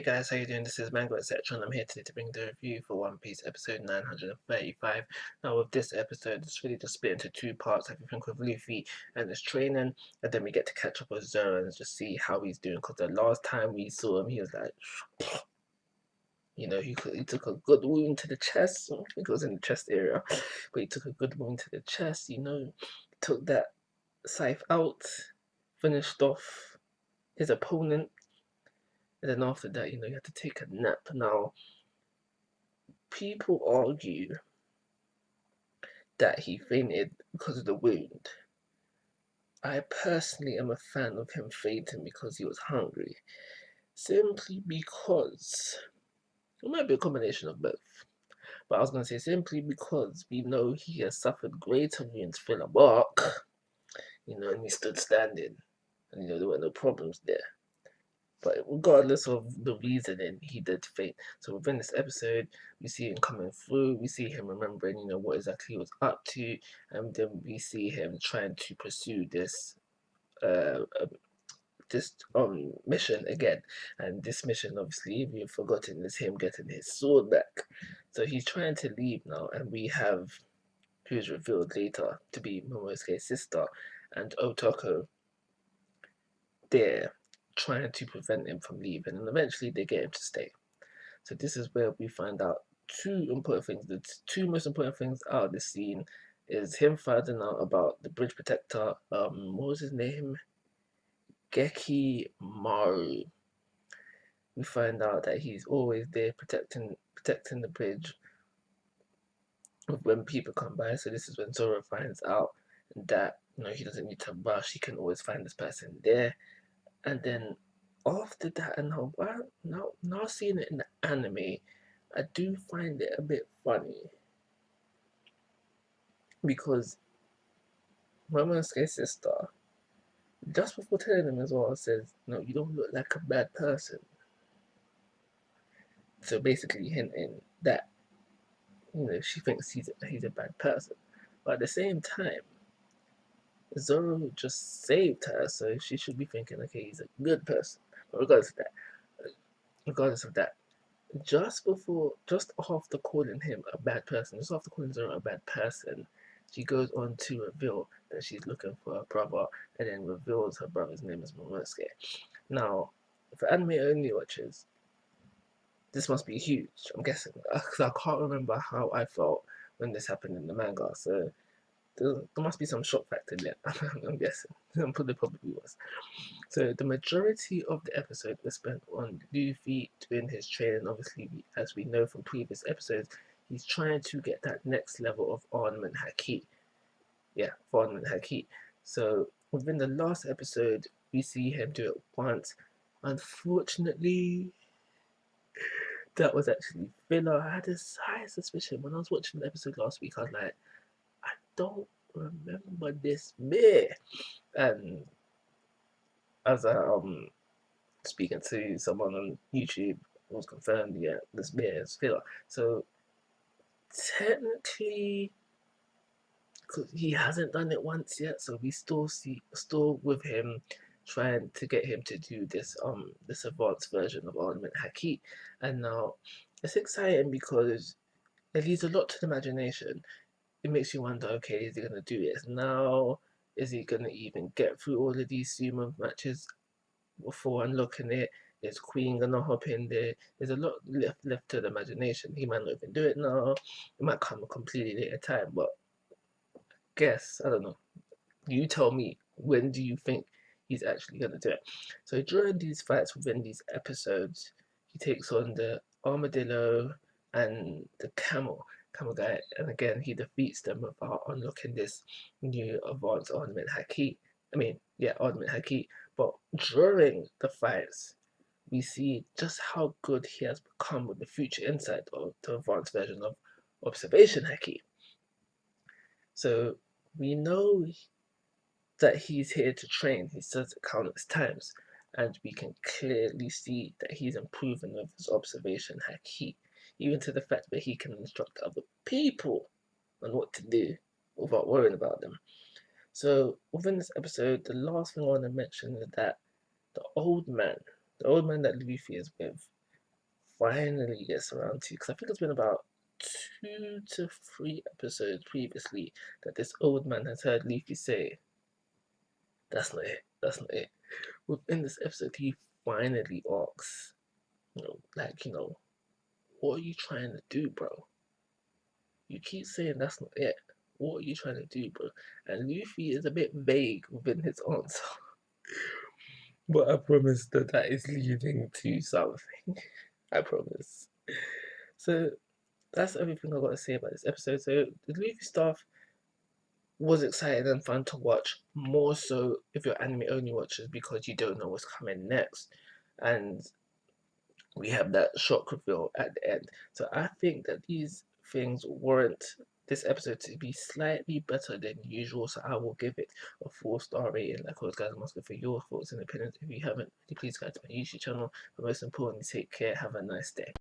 guys, how you doing? This is Manga, etc. and I'm here today to bring the review for One Piece episode 935. Now with this episode, it's really just split into two parts, everything with Luffy and his training, and then we get to catch up with Zoro and just see how he's doing, because the last time we saw him, he was like, he took a good wound to the chest. I think it was in the chest area, but he took a good wound to the chest, took that scythe out, finished off his opponent. And then after that, you had to take a nap. Now, people argue that he fainted because of the wound. I personally am a fan of him fainting because he was hungry. Simply because, it might be a combination of both. But I was going to say simply because we know he has suffered greater wounds filler bark, and he stood standing. And, there were no problems there. But regardless of the reasoning, he did faint. So within this episode, we see him coming through. We see him remembering, what exactly he was up to, and then we see him trying to pursue this mission again. And this mission, obviously, if you've forgotten, is him getting his sword back. So he's trying to leave now, and we have who's revealed later to be Momosuke's sister and Otoko there, trying to prevent him from leaving, and eventually they get him to stay. So this is where we find out two important things. The two most important things out of this scene is him finding out about the bridge protector. What was his name? Geki Maru. We find out that he's always there protecting the bridge when people come by. So this is when Zoro finds out that he doesn't need to rush. He can always find this person there. And then after that, and now seeing it in the anime, I do find it a bit funny because Momosuke's sister, just before telling him as well, says, "No, you don't look like a bad person." So basically hinting that she thinks he's a bad person, but at the same time, Zoro just saved her, so she should be thinking, okay, he's a good person. But regardless of that, just after calling him a bad person, just after calling Zoro a bad person, she goes on to reveal that she's looking for her brother, and then reveals her brother's name is Momosuke. Now, for anime only watchers, this must be huge, I'm guessing, because I can't remember how I felt when this happened in the manga, so there must be some shock factor there, I'm guessing. There probably was. So the majority of the episode was spent on Luffy doing his training. Obviously, as we know from previous episodes, he's trying to get that next level of Armament Haki. Yeah, Armament Haki. So within the last episode, we see him do it once. Unfortunately, that was actually filler. I had this high suspicion when I was watching the episode last week. I was like, I don't remember this bit. And as I speaking to someone on YouTube, it was confirmed, yeah, this bit is filler. So technically, cause he hasn't done it once yet, so we still with him trying to get him to do this advanced version of Armament Haki. And now it's exciting because it leaves a lot to the imagination. It makes you wonder, okay, is he gonna do it now? Is he gonna even get through all of these sumo matches before unlocking it? Is Queen gonna hop in there? There's a lot left to the imagination. He might not even do it now. It might come a completely later time, but guess, I don't know. You tell me, when do you think he's actually gonna do it? So during these fights within these episodes, he takes on the armadillo and the camel guy, and again he defeats them without unlocking this new advanced Armament Haki. Armament Haki. But during the fights, we see just how good he has become with the future insight of the advanced version of Observation Haki. So we know that he's here to train. He says it countless times, and we can clearly see that he's improving with his observation haki, even to the fact that he can instruct other people on what to do without worrying about them. So within this episode, the last thing I want to mention is that the old man that Luffy is with, finally gets around to, because I think it's been about 2 to 3 episodes previously that this old man has heard Luffy say, "That's not it. That's not it." Within this episode, he finally asks, what are you trying to do, bro? You keep saying that's not it. What are you trying to do, bro? And Luffy is a bit vague within his answer. But I promise that that is leading to something. I promise. So that's everything I got to say about this episode. So the Luffy stuff was exciting and fun to watch, more so if you're anime only watchers because you don't know what's coming next. And we have that shock reveal at the end. So I think that these things warrant this episode to be slightly better than usual. So I will give it a 4-star rating. Like always, guys, I'm asking for your thoughts and opinions. If you haven't, please go to my YouTube channel. But most importantly, take care. Have a nice day.